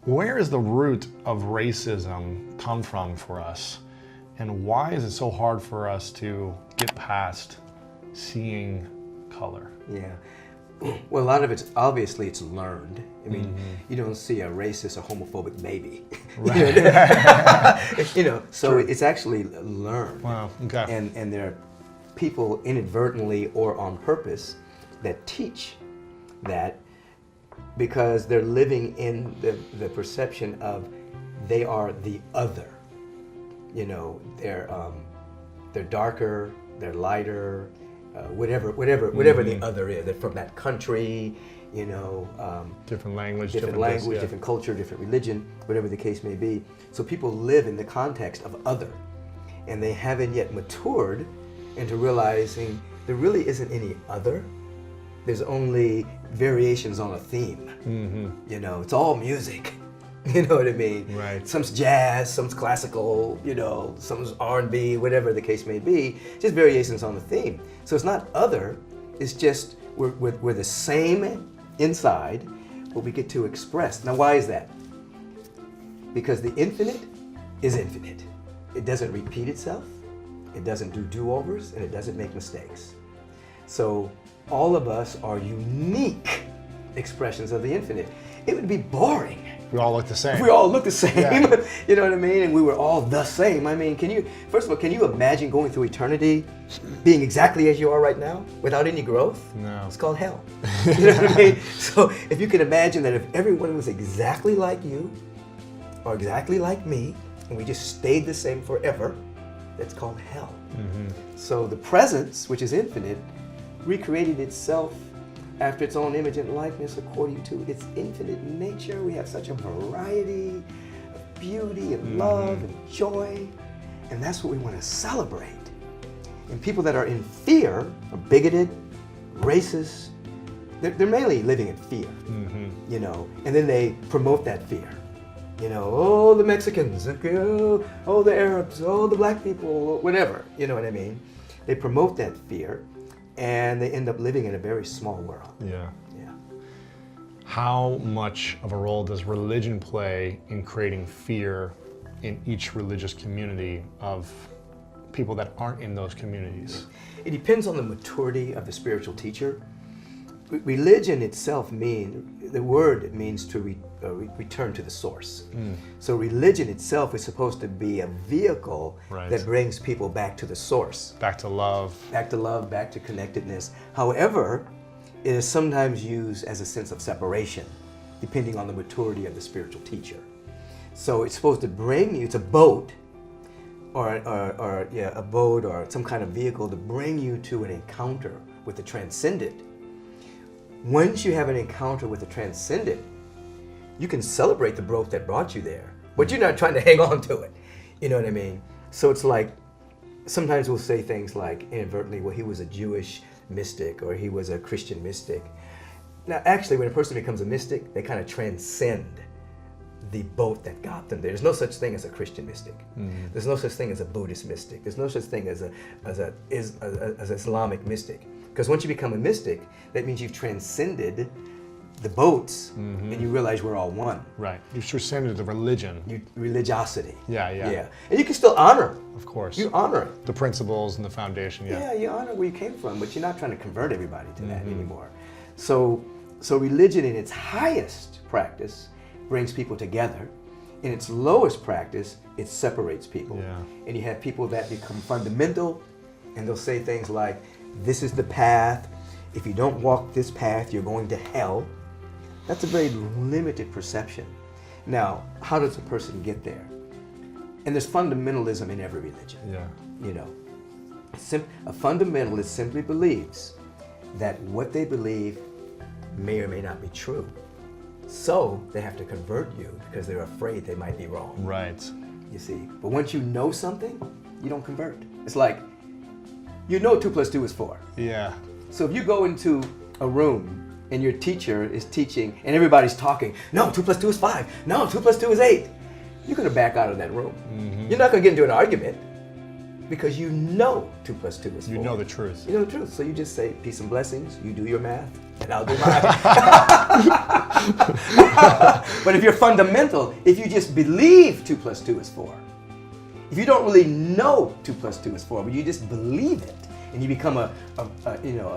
Where is the root of racism come from for us? And why is it so hard for us to get past seeing color? Yeah. Well, a lot of it's obviously it's learned. I mean, you don't see a racist or homophobic baby. Right. So True. it's actually learned. Wow, okay. And there are people inadvertently or on purpose that teach that because they're living in the perception of they are the other. They're darker, they're lighter, whatever the other is. They're from that country, Different language, different culture, different religion, whatever the case may be. So people live in the context of other, and they haven't yet matured into realizing there really isn't any other. There's only variations on a theme. It's all music. You know what I mean? Right. Some's jazz, some's classical, some's R&B, whatever the case may be. Just variations on the theme. So it's not other. It's just we're the same inside, but we get to express. Now, why is that? Because the infinite is infinite. It doesn't repeat itself. It doesn't do do-overs, and it doesn't make mistakes. So all of us are unique expressions of the infinite. It would be boring. We all look the same. We all look the same. Yeah. You know what I mean? And we were all the same. I mean, first of all, can you imagine going through eternity being exactly as you are right now without any growth? No. It's called hell. You know what I mean? So if you can imagine that if everyone was exactly like you or exactly like me, and we just stayed the same forever, that's called hell. So the presence, which is infinite, recreated itself after its own image and likeness according to its infinite nature. We have such a variety of beauty and love and joy, and that's what we want to celebrate. And people that are in fear, are bigoted, racist, they're mainly living in fear, and then they promote that fear. Oh, the Mexicans, oh, the Arabs, oh, the black people, whatever, you know what I mean? They promote that fear, and they end up living in a very small world. Yeah. Yeah. How much of a role does religion play in creating fear in each religious community of people that aren't in those communities? It depends on the maturity of the spiritual teacher. Religion itself the word means to return to the source. So religion itself is supposed to be a vehicle that brings people back to the source. Back to love. Back to love, back to connectedness. However, it is sometimes used as a sense of separation, depending on the maturity of the spiritual teacher. So it's supposed to bring you, it's a boat, a boat or some kind of vehicle to bring you to an encounter with the transcendent. Once you have an encounter with the transcendent, you can celebrate the growth that brought you there, but you're not trying to hang on to it. You know what I mean? So it's like, sometimes we'll say things like inadvertently, well, he was a Jewish mystic or he was a Christian mystic. Now, actually, when a person becomes a mystic, they kind of transcend the boat that got them there. There's no such thing as a Christian mystic. There's no such thing as a Buddhist mystic. There's no such thing as an Islamic mystic. Because once you become a mystic, that means you've transcended the boats and you realize we're all one. Right. You've transcended the religion. Religiosity. Yeah. And you can still honor. Of course. You honor it. The principles and the foundation, Yeah, you honor where you came from, but you're not trying to convert everybody to that anymore. So religion in its highest practice brings people together. In its lowest practice, it separates people. Yeah. And you have people that become fundamental, and they'll say things like, this is the path. If you don't walk this path, you're going to hell. That's a very limited perception. Now, how does a person get there? And there's fundamentalism in every religion. Yeah. A fundamentalist simply believes that what they believe may or may not be true. So they have to convert you because they're afraid they might be wrong. Right. You see. But once you know something, you don't convert. It's like, 2 + 2 is 4. Yeah. So if you go into a room and your teacher is teaching and everybody's talking, no, 2 + 2 is 5. No, 2 + 2 is 8. You're going to back out of that room. You're not going to get into an argument. because you know 2 + 2 is 4. You know the truth. You know the truth. So you just say, peace and blessings, you do your math, and I'll do mine. But if you're fundamental, if you just believe 2 + 2 is 4, if you don't really know 2 + 2 is 4, but you just believe it, and you become a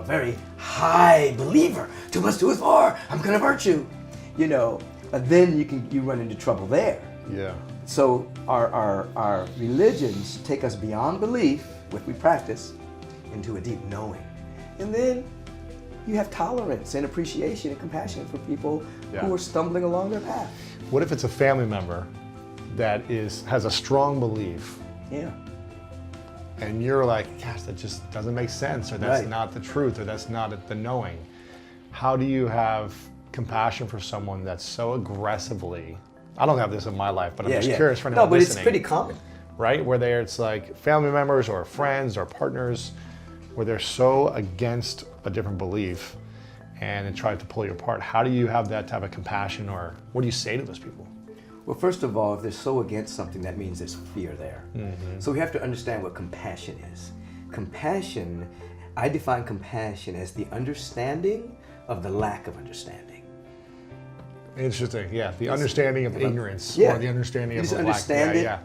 very high believer, 2 + 2 is 4, I'm going to convert you, then you run into trouble there. Yeah. So our religions take us beyond belief, which we practice, into a deep knowing. And then you have tolerance and appreciation and compassion for people who are stumbling along their path. What if it's a family member that has a strong belief, Yeah. and you're like, gosh, that just doesn't make sense, or that's not the truth, or that's not the knowing? How do you have compassion for someone that's so aggressively, I don't have this in my life, but I'm just curious for anyone No, but listening, it's pretty common. right? Where it's like family members or friends or partners, where they're so against a different belief and they try to pull you apart. How do you have that type of compassion, or what do you say to those people? Well, first of all, if they're so against something, that means there's fear there. Mm-hmm. So we have to understand what compassion is. Compassion, I define compassion as the understanding of the lack of understanding. Interesting, yeah. The understanding of ignorance, Yeah. or the understanding You of just the lack. understand it. Yeah.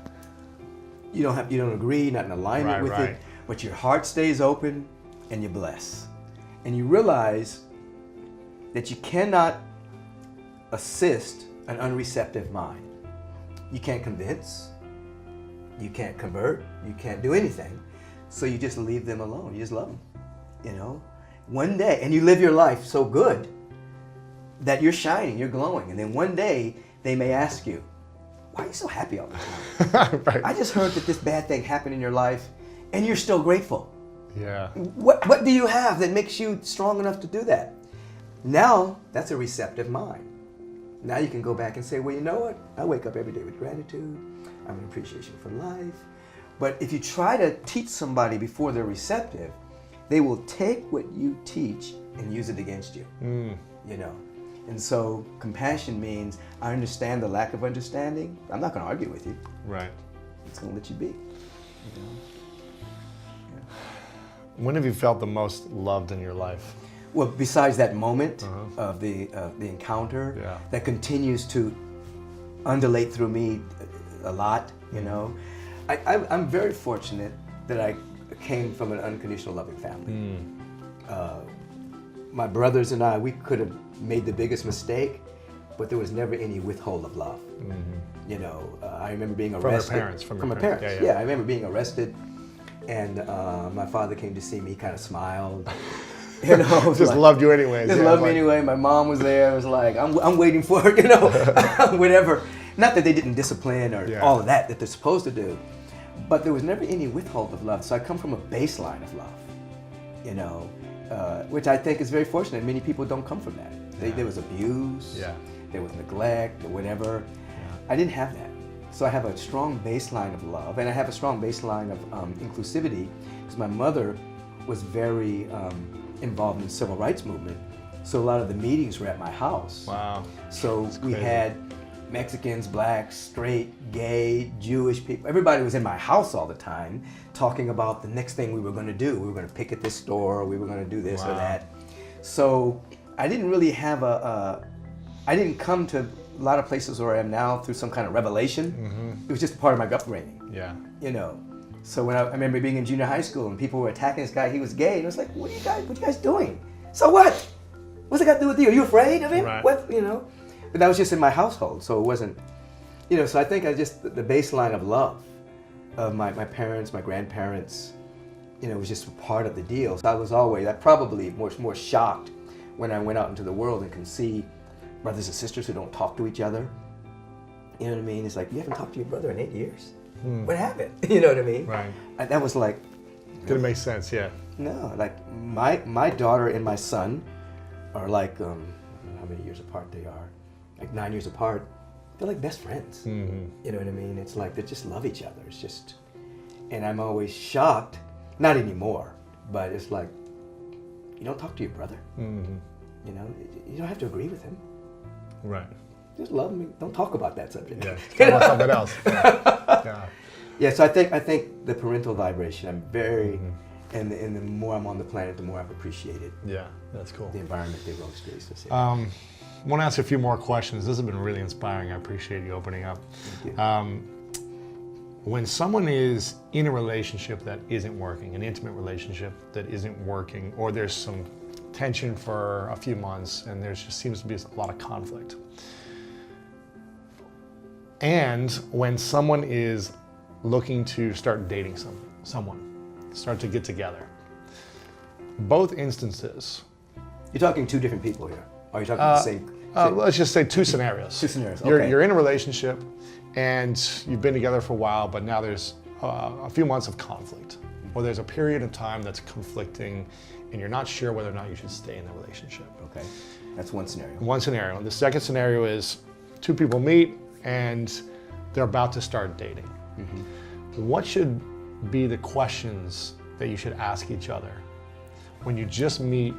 You don't agree, not in alignment with Right. it, but your heart stays open and you bless. And you realize that you cannot assist an unreceptive mind. You can't convince, you can't convert, you can't do anything. So you just leave them alone. You just love them, One day, and you live your life so good that you're shining, you're glowing. And then one day they may ask you, why are you so happy all the time? Right. I just heard that this bad thing happened in your life and you're still grateful. Yeah. What do you have that makes you strong enough to do that? Now, that's a receptive mind. Now you can go back and say, well, you know what? I wake up every day with gratitude. I'm in appreciation for life. But if you try to teach somebody before they're receptive, they will take what you teach and use it against you. And so compassion means I understand the lack of understanding. I'm not going to argue with you. Right. I'm just going to let you be. When have you felt the most loved in your life? Well, besides that moment of the encounter that continues to undulate through me a lot, I'm very fortunate that I came from an unconditional loving family. My brothers and I, we could have made the biggest mistake, but there was never any withhold of love. I remember being arrested. From my your parents. Yeah, I remember being arrested, and my father came to see me, kind of smiled. Just loved you anyways. Just loved me anyway. My mom was there. It was like, I'm waiting for it, whatever. Not that they didn't discipline or all of that they're supposed to do, but there was never any withhold of love. So I come from a baseline of love, which I think is very fortunate. Many people don't come from that. There was abuse, there was neglect, or whatever. I didn't have that. So I have a strong baseline of love, and I have a strong baseline of inclusivity, because my mother was very involved in the civil rights movement. So a lot of the meetings were at my house. Wow. So we had Mexicans, blacks, straight, gay, Jewish people. Everybody was in my house all the time talking about the next thing we were going to do. We were going to pick at this store, we were going to do this or that. So I didn't really have I didn't come to a lot of places where I am now through some kind of revelation. It was just a part of my upbringing. Yeah. So when I remember being in junior high school and people were attacking this guy, he was gay, and I was like, what are you guys doing? So what? What's it got to do with you? Are you afraid of him? Right. What, But that was just in my household, so it wasn't, so I think the baseline of love of my parents, my grandparents, was just a part of the deal. So I probably more shocked when I went out into the world and can see brothers and sisters who don't talk to each other. You know what I mean? It's like, you haven't talked to your brother in 8 years? What happened? You know what I mean? Right. That was like... Didn't make sense, yeah. No, like my daughter and my son are like, how many years apart they are? Like 9 years apart. They're like best friends. You know what I mean? It's like they just love each other. It's just... And I'm always shocked, not anymore, but it's like, you don't talk to your brother. You don't have to agree with him. Right. Just love me. Don't talk about that subject. Yeah. Talk about something else. Yeah. Yeah, so I think the parental vibration, I'm very, and the more I'm on the planet, the more I've appreciated Yeah, that's cool. the environment they both raised us in. I want to ask you a few more questions. This has been really inspiring. I appreciate you opening up. Thank you. When someone is in a relationship that isn't working, an intimate relationship that isn't working, or there's some tension for a few months and there just seems to be a lot of conflict. And when someone is looking to start dating someone, start to get together, both instances. You're talking two different people here. Or are you talking the same? Let's just say two scenarios. Two scenarios, okay. You're in a relationship and you've been together for a while, but now there's a few months of conflict, or there's a period of time that's conflicting and you're not sure whether or not you should stay in the relationship. Okay, that's one scenario. One scenario. The second scenario is two people meet and they're about to start dating. What should be the questions that you should ask each other when you just meet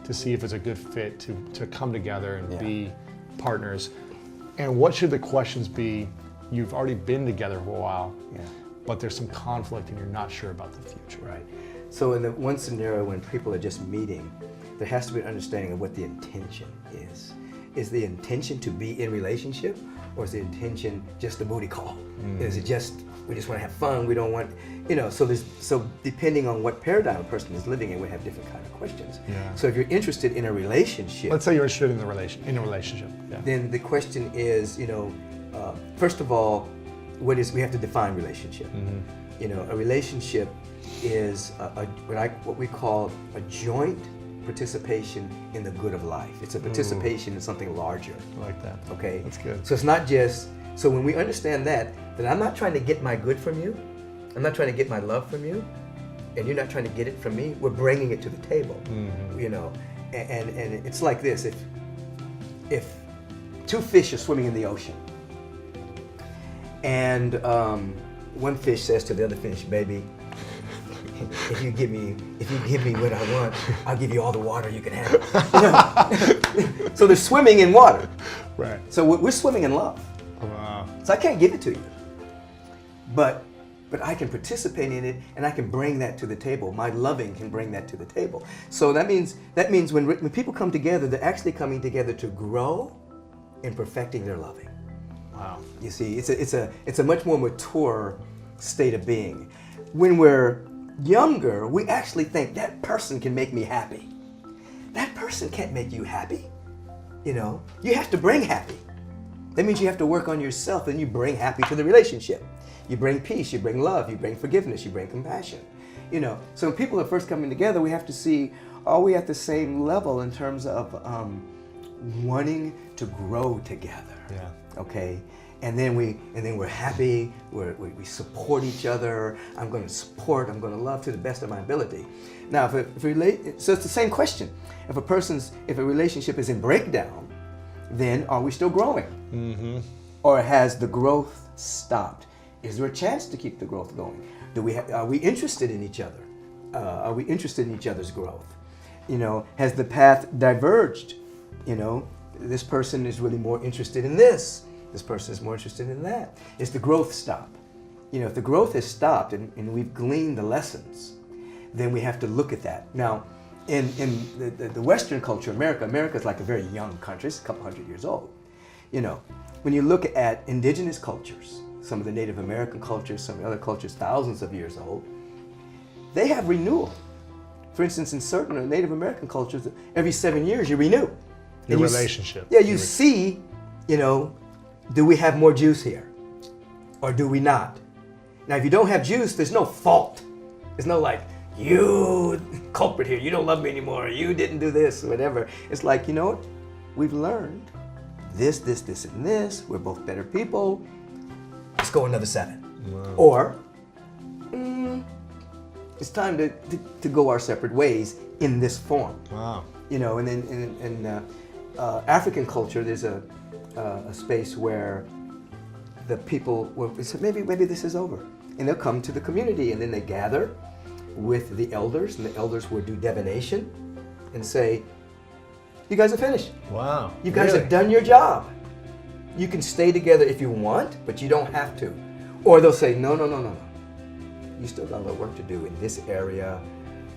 to see if it's a good fit to come together and be partners? And what should the questions be? You've already been together for a while, but there's some conflict and you're not sure about the future. Right. So in the one scenario when people are just meeting, there has to be an understanding of what the intention is. Is the intention to be in relationship, or is the intention just a booty call? Is it just, we just want to have fun, we don't want, so depending on what paradigm a person is living in, we have different kind of questions. Yeah. So if you're interested in a relationship, Let's say you're interested in a relationship. Yeah. then the question is, first of all, we have to define relationship. A relationship is what we call a joint participation in the good of life. It's a participation in something larger. I like that. Okay? That's good. So it's not just, so when we understand that I'm not trying to get my good from you, I'm not trying to get my love from you, and you're not trying to get it from me, we're bringing it to the table. And it's like this, if two fish are swimming in the ocean, and one fish says to the other fish, baby, if you give me what I want, I'll give you all the water you can have. So they're swimming in water. Right. So we're swimming in love. Wow. So I can't give it to you, but I can participate in it, and I can bring that to the table. My loving can bring that to the table. So that means when people come together, they're actually coming together to grow in perfecting their loving. Wow. You see, it's a much more mature state of being. When we're younger, we actually think that person can make me happy. That person can't make you happy. You have to bring happy. That means you have to work on yourself, and you bring happy to the relationship. You bring peace, you bring love, you bring forgiveness, you bring compassion. So when people are first coming together, we have to see, are we at the same level in terms of wanting to grow together? Yeah. Okay, and then we're happy. We support each other. I'm going to love to the best of my ability. Now, so it's the same question. If a relationship is in breakdown, then are we still growing? Or has the growth stopped? Is there a chance to keep the growth going? Are we interested in each other? Are we interested in each other's growth? Has the path diverged? This person is really more interested in this. This person is more interested in that. Is the growth stopped? If the growth has stopped and we've gleaned the lessons, then we have to look at that. Now, in the Western culture, America is like a very young country. It's a couple hundred years old. When you look at indigenous cultures, some of the Native American cultures, some of the other cultures thousands of years old, they have renewal. For instance, in certain Native American cultures, every 7 years you renew. Your relationship. You see, do we have more juice here? Or do we not? Now, if you don't have juice, there's no fault. There's no like, you culprit here, you don't love me anymore, you didn't do this, whatever. It's like, what? We've learned this, and this. We're both better people. Let's go another 7. Wow. Or, it's time to go our separate ways in this form. Wow. And then in African culture, there's a space where the people maybe this is over, and they'll come to the community, and then they gather with the elders, and the elders will do divination and say, you guys are finished. Wow. You guys have done your job. You can stay together if you want, but you don't have to. Or they'll say, no. you still got a little work to do in this area.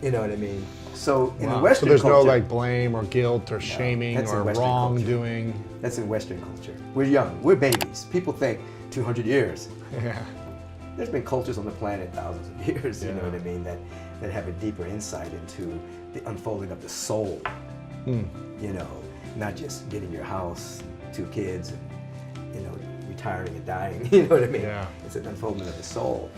You know what I mean? So in the Wow. Western So there's culture, no like blame or guilt or shaming that's in or Western culture. wrongdoing. That's in Western culture. We're young. We're babies. People think 200 years. Yeah. There's been cultures on the planet thousands of years, you know Yeah. what I mean, that have a deeper insight into the unfolding of the soul. You know, not just getting your house, 2 kids, and, you know, retiring and dying. You know what I mean? Yeah. It's an unfoldment of the soul.